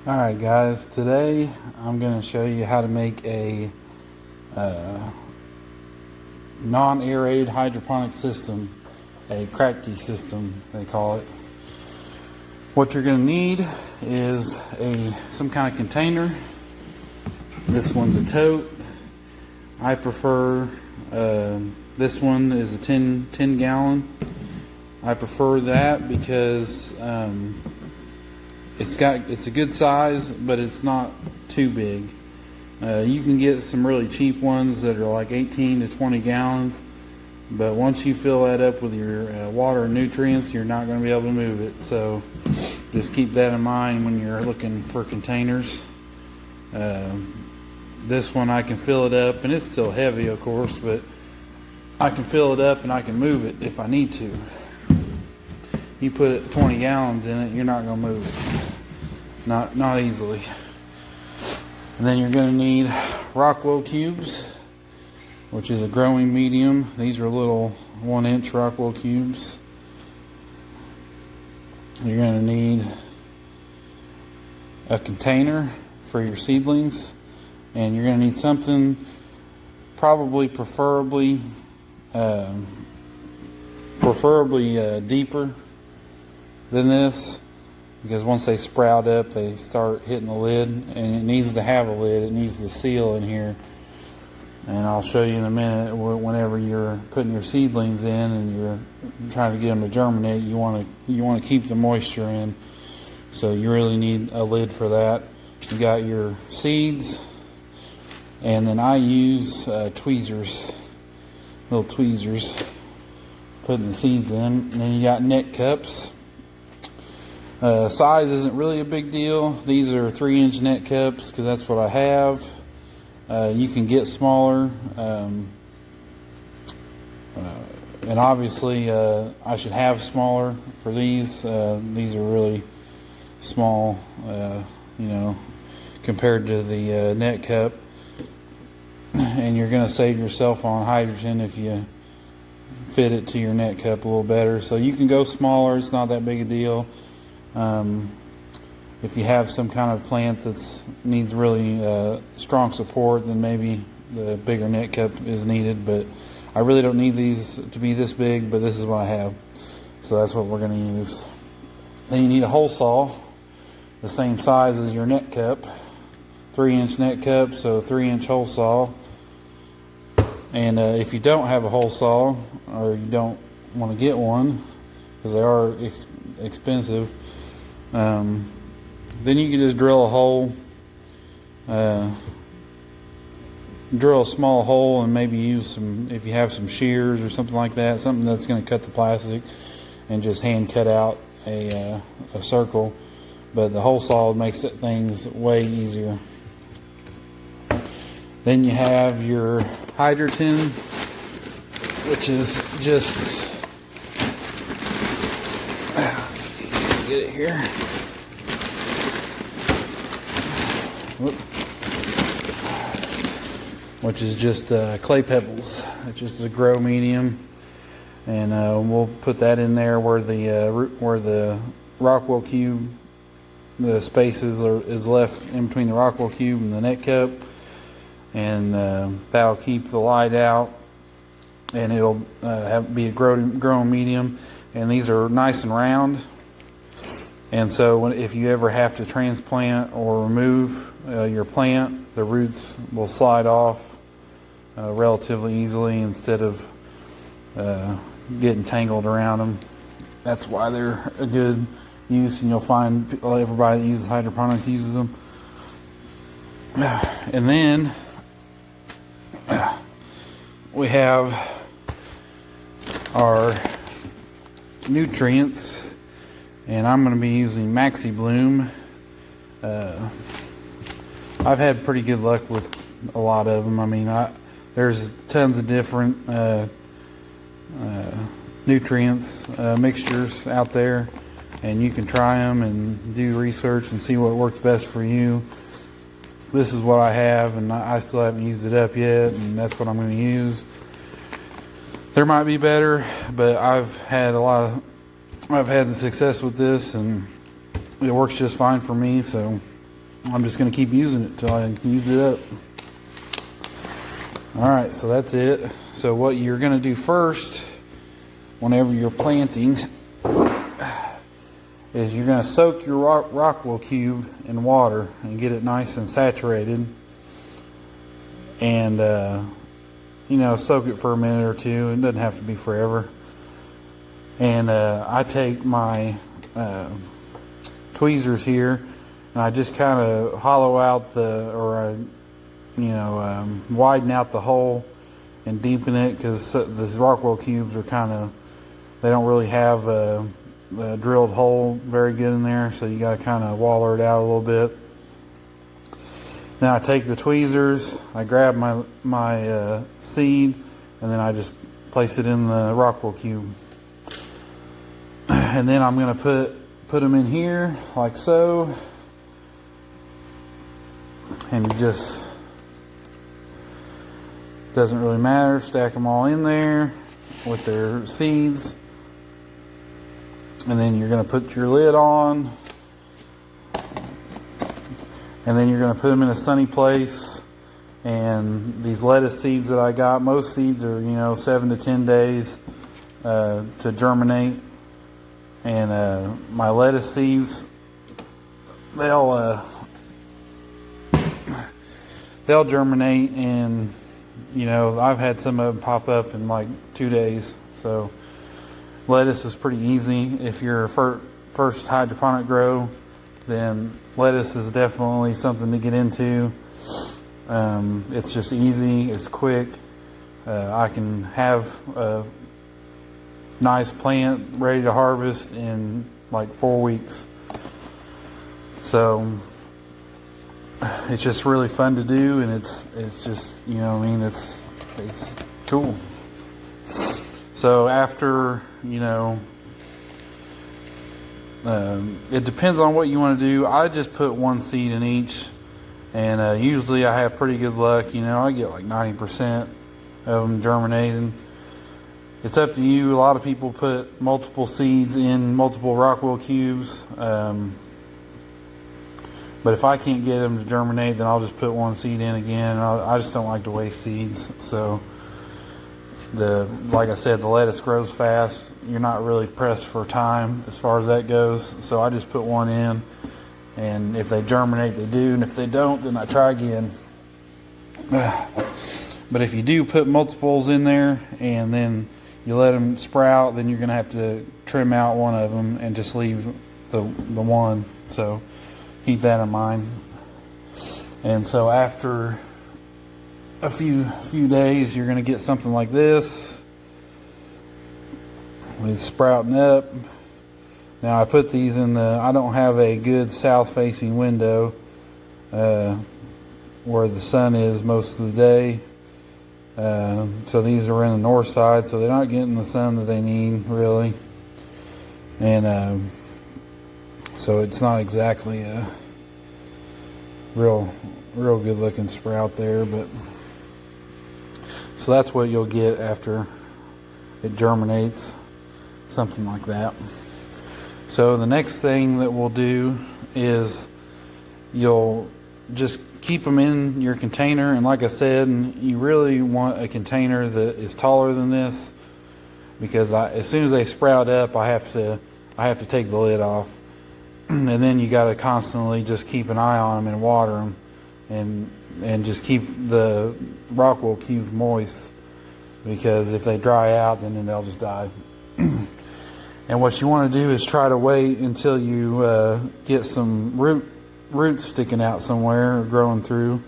Alright guys, today I'm going to show you how to make a non-aerated hydroponic system, a kratky system they call it. What you're going to need is some kind of container. This one's a tote. I prefer this one is a 10 gallon. I prefer that because it's a good size, but it's not too big. You can get some really cheap ones that are like 18 to 20 gallons, but once you fill that up with your water and nutrients, you're not going to be able to move it. So just keep that in mind when you're looking for containers. This one I can fill it up, and it's still heavy of course, but I can fill it up and I can move it if I need to. You put 20 gallons in it, you're not going to move it. Not easily. And then you're going to need rockwool cubes, which is a growing medium. These are little 1-inch rockwool cubes. You're going to need a container for your seedlings, and you're going to need something preferably deeper than this, because once they sprout up they start hitting the lid, and it needs to have a lid. It needs to seal in here, and I'll show you in a minute. Whenever you're putting your seedlings in and you're trying to get them to germinate, you want to keep the moisture in, so you really need a lid for that. You got your seeds, and then I use tweezers, little tweezers, putting the seeds in. And then you got net cups. Size isn't really a big deal. These are 3-inch net cups because that's what I have. You can get smaller, and obviously I should have smaller for these. These are really small, compared to the net cup, and you're going to save yourself on hydrogen if you fit it to your net cup a little better. So you can go smaller. It's not that big a deal. If you have some kind of plant that needs really strong support, then maybe the bigger net cup is needed, but I really don't need these to be this big, but this is what I have, so that's what we're going to use. Then you need a hole saw, the same size as your net cup, 3-inch net cup, so 3-inch hole saw. And if you don't have a hole saw, or you don't want to get one because they are expensive, then you can just drill a hole, drill a small hole, and maybe use some, if you have some shears or something like that, something that's going to cut the plastic, and just hand cut out a circle. But the hole saw makes things way easier. Then you have your hydrogen, which is just, let's see, get it here. Whoop. Which is just clay pebbles. It's just a grow medium, and we'll put that in there where the rockwool cube, the spaces is left in between the rockwool cube and the net cup, and that'll keep the light out, and it'll be a growing medium. And these are nice and round, and so if you ever have to transplant or remove your plant, the roots will slide off relatively easily instead of getting tangled around them. That's why they're a good use, and you'll find everybody that uses hydroponics uses them. And then we have our nutrients, and I'm going to be using Maxi Bloom. I've had pretty good luck with a lot of them. I mean, there's tons of different nutrients mixtures out there, and you can try them and do research and see what works best for you. This is what I have, and I still haven't used it up yet, and that's what I'm going to use. There might be better, but I've had the success with this, and it works just fine for me. So I'm just going to keep using it till I use it up. Alright, so that's it. So what you're going to do first, whenever you're planting, is you're going to soak your rockwool cube in water and get it nice and saturated. And, you know, soak it for a minute or two. It doesn't have to be forever. And I take my tweezers here, and I just kind of hollow out widen out the hole and deepen it, because the rockwool cubes are they don't really have a drilled hole very good in there, so you got to kind of waller it out a little bit. Then I take the tweezers, I grab my seed, and then I just place it in the rockwool cube. And then I'm going to put them in here like so, and you just, doesn't really matter, stack them all in there with their seeds. And then you're going to put your lid on, and then you're going to put them in a sunny place. And these lettuce seeds that I got, most seeds are 7 to 10 days to germinate. And my lettuce seeds, they'll germinate, and I've had some of them pop up in like 2 days. So lettuce is pretty easy. If you're a first hydroponic grow, then lettuce is definitely something to get into. It's just easy, it's quick. I can have a nice plant ready to harvest in like 4 weeks. So it's just really fun to do, and it's just, it's cool. So after, it depends on what you want to do. I just put one seed in each, and usually I have pretty good luck. I get like 90% of them germinating. It's up to you. A lot of people put multiple seeds in multiple rockwool cubes. But if I can't get them to germinate, then I'll just put one seed in again. I just don't like to waste seeds. So, like I said, the lettuce grows fast. You're not really pressed for time as far as that goes. So I just put one in, and if they germinate, they do. And if they don't, then I try again. But if you do put multiples in there and then you let them sprout, then you're going to have to trim out one of them and just leave the one. So keep that in mind. And so after a few days, you're going to get something like this with sprouting up. Now I put these in I don't have a good south facing window where the sun is most of the day. So these are in the north side, so they're not getting the sun that they need really. And so it's not exactly a real good looking sprout there, but so that's what you'll get after it germinates, something like that. So the next thing that we'll do is you'll just keep them in your container, and like I said, you really want a container that is taller than this, because as soon as they sprout up, I have to take the lid off. And then you got to constantly just keep an eye on them and water them, and just keep the rockwool cubes moist, because if they dry out, then they'll just die. And what you want to do is try to wait until you get some roots sticking out somewhere or growing through.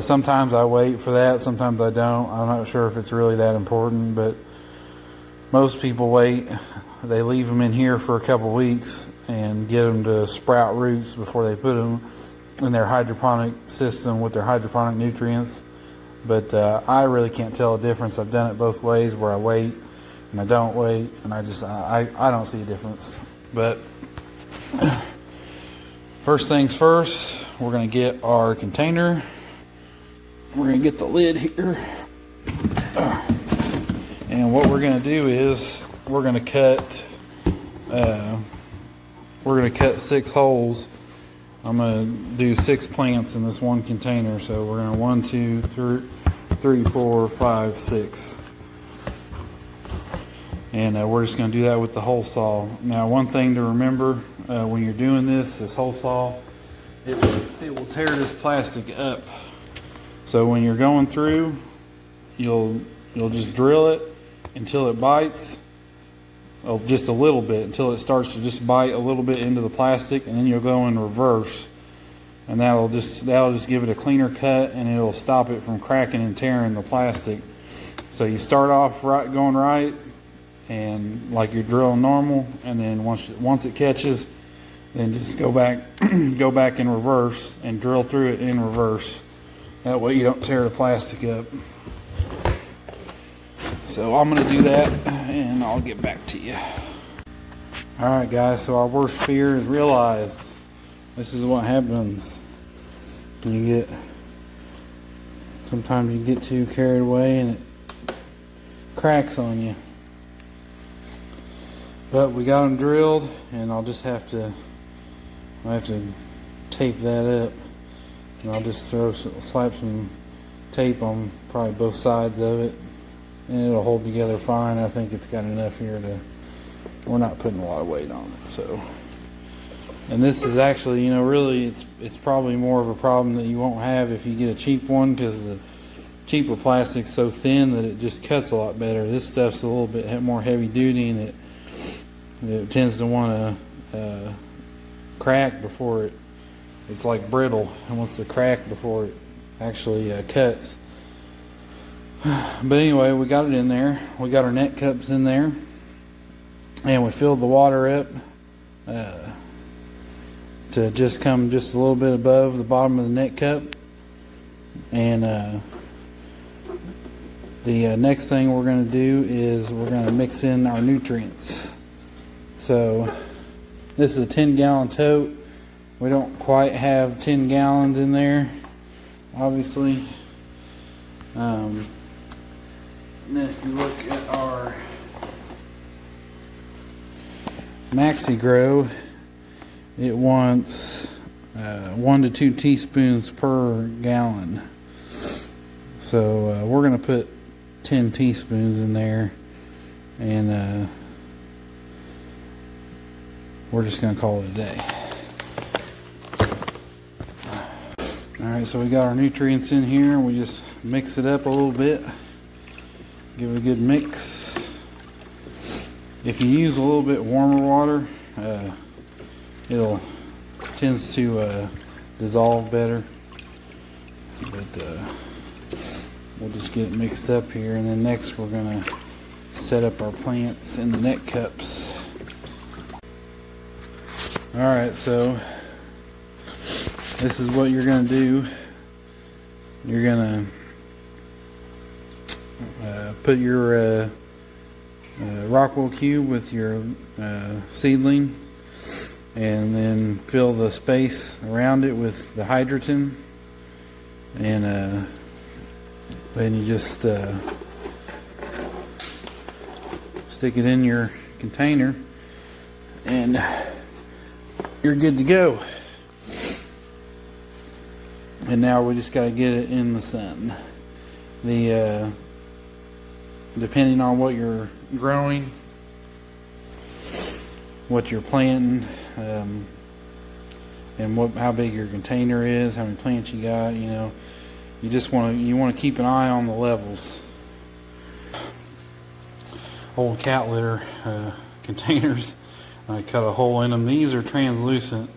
Sometimes I wait for that, sometimes I don't. I'm not sure if it's really that important, but most people wait. They leave them in here for a couple weeks and get them to sprout roots before they put them in their hydroponic system with their hydroponic nutrients. But I really can't tell a difference. I've done it both ways, where I wait and I don't wait, and I don't see a difference. But first things first, we're going to get our container. We're going to get the lid here. And what we're going to do is we're going to cut 6 holes I'm gonna do 6 plants in this one container. So we're gonna 1, 2, 3, 4, 5, 6. And we're just gonna do that with the hole saw. Now, one thing to remember when you're doing this hole saw, it will tear this plastic up. So when you're going through, you'll just drill it until it bites, just a little bit, until it starts to just bite a little bit into the plastic, and then you'll go in reverse, and that'll just give it a cleaner cut, and it'll stop it from cracking and tearing the plastic. So you start off going right, and like you're drilling normal, and then once it catches, then just go back in reverse and drill through it in reverse. That way you don't tear the plastic up. So I'm going to do that, and I'll get back to you. Alright guys, so our worst fear is realized. This is what happens. Sometimes you get too carried away and it cracks on you. But we got them drilled, and I have to tape that up. And I'll just slap some tape on probably both sides of it, and it'll hold together fine. I think it's got enough here we're not putting a lot of weight on it. So, and this is actually, you know, really it's probably more of a problem that you won't have if you get a cheap one, because the cheaper plastic's so thin that it just cuts a lot better. This stuff's a little bit more heavy duty, and it tends to want to crack before it's like brittle, and wants to crack before it actually cuts. But anyway, we got it in there. We got our net cups in there, and we filled the water up to just come just a little bit above the bottom of the net cup. And the next thing we're going to do is we're going to mix in our nutrients. So this is a 10-gallon tote. We don't quite have 10 gallons in there, obviously. And then if you look at our Maxi Grow, it wants 1 to 2 teaspoons per gallon. So we're going to put 10 teaspoons in there, and we're just going to call it a day. Alright, so we got our nutrients in here, and we just mix it up a little bit. Give it a good mix. If you use a little bit warmer water, it tends to dissolve better. But we'll just get it mixed up here, and then next we're going to set up our plants in the net cups. Alright, so this is what you're going to do. You're going to put your rockwool cube with your seedling, and then fill the space around it with the hydrogen, and then you just stick it in your container, and you're good to go. And now we just got to get it in the sun. Depending on what you're growing, what you're planting, and how big your container is, how many plants you got, you know, you want to keep an eye on the levels. Old cat litter containers, I cut a hole in them. These are translucent,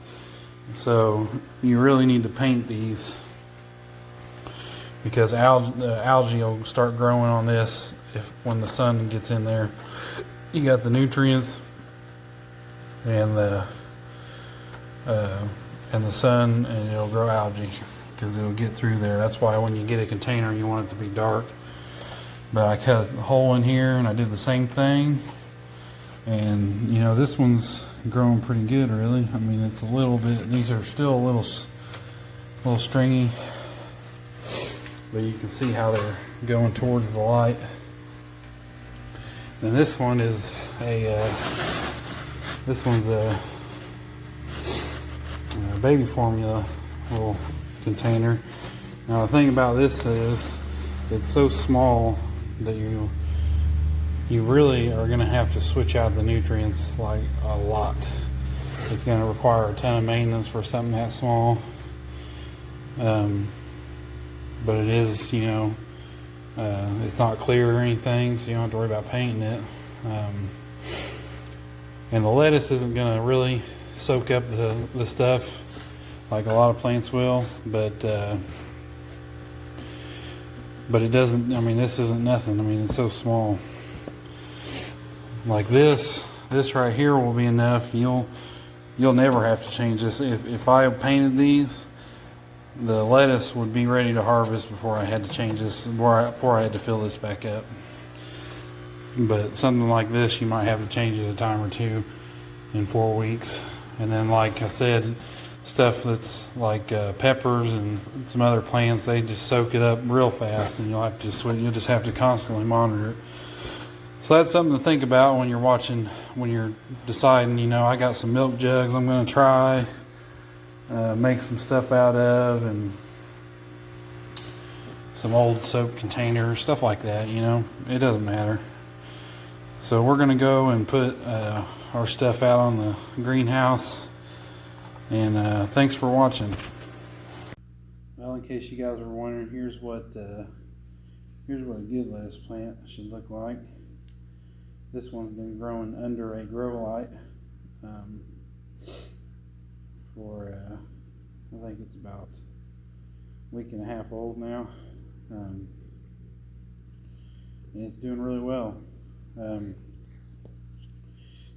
so you really need to paint these, because algae will start growing on this when the sun gets in there. You got the nutrients and the sun, and it'll grow algae because it'll get through there. That's why when you get a container, you want it to be dark. But I cut a hole in here, and I did the same thing. And you know, this one's growing pretty good, really. I mean, it's a little bit, these are still a little stringy, but you can see how they're going towards the light. And this one is baby formula little container. Now the thing about this is it's so small that you really are going to have to switch out the nutrients like a lot. It's going to require a ton of maintenance for something that small. But it is, it's not clear or anything, so you don't have to worry about painting it. And the lettuce isn't going to really soak up the stuff like a lot of plants will, but it doesn't. I mean, this isn't nothing. I mean, it's so small. Like this right here will be enough. You'll never have to change this. If I painted these, the lettuce would be ready to harvest before I had to change this, before I had to fill this back up. But something like this, you might have to change it a time or two in 4 weeks. And then, like I said, stuff that's like peppers and some other plants, they just soak it up real fast, and you'll just have to constantly monitor it. So that's something to think about when you're deciding, I got some milk jugs I'm going to try, make some stuff out of, and some old soap containers, stuff like that, it doesn't matter. So we're going to go and put our stuff out on the greenhouse, and thanks for watching. Well, in case you guys were wondering, here's what a good lettuce plant should look like. This one's been growing under a grow light for I think it's about a week and a half old now, and it's doing really well.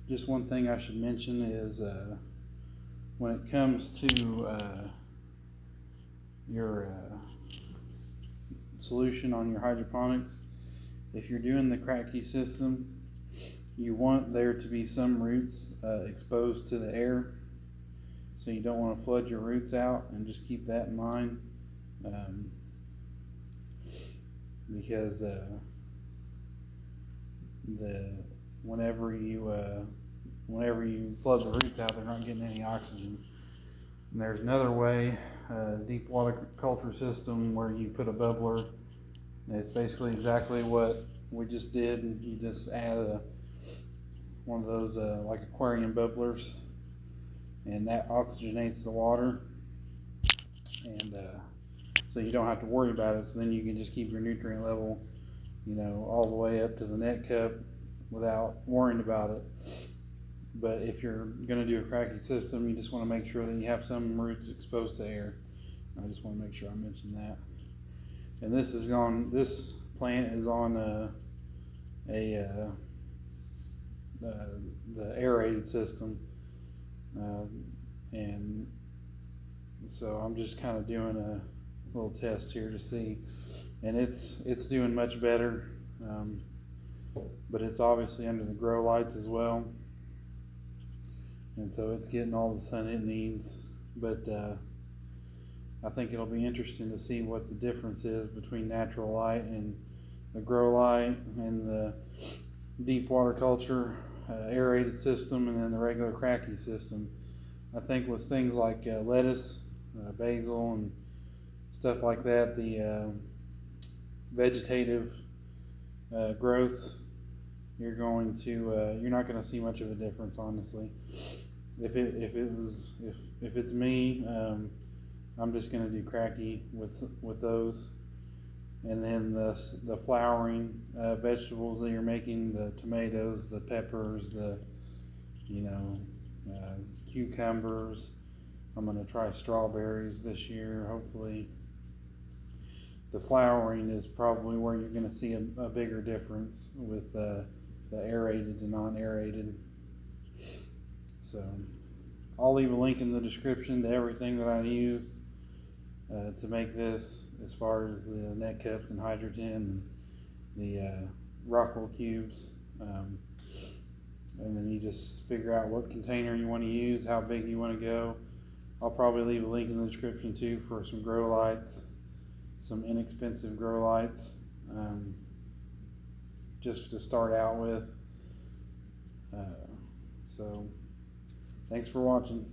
Just one thing I should mention is when it comes to your solution on your hydroponics, if you're doing the kratky system, you want there to be some roots exposed to the air, so you don't want to flood your roots out, and just keep that in mind, because whenever you flood the roots out, they're not getting any oxygen. And there's another way, deep water culture system, where you put a bubbler. It's basically exactly what we just did, and you just add one of those like aquarium bubblers, and that oxygenates the water, and so you don't have to worry about it. So then you can just keep your nutrient level, all the way up to the net cup without worrying about it. But if you're going to do a kratky system, you just want to make sure that you have some roots exposed to air. I just want to make sure I mention that. And this plant is on the aerated system, and so I'm just kind of doing a little test here to see, and it's doing much better, but it's obviously under the grow lights as well, and so it's getting all the sun it needs. But I think it'll be interesting to see what the difference is between natural light and the grow light and the deep water culture aerated system, and then the regular kratky system. I think with things like lettuce, basil, and stuff like that, the vegetative growth, you're not going to see much of a difference, honestly. If it's me, I'm just going to do kratky with those. And then the flowering vegetables that you're making, the tomatoes, the peppers, the cucumbers. I'm going to try strawberries this year, hopefully. The flowering is probably where you're going to see a bigger difference with the aerated to non-aerated. So I'll leave a link in the description to everything that I used to make this, as far as the net cups and hydrogen and the rockwool cubes. And then you just figure out what container you want to use, how big you want to go. I'll probably leave a link in the description too for some grow lights, some inexpensive grow lights, just to start out with. So thanks for watching.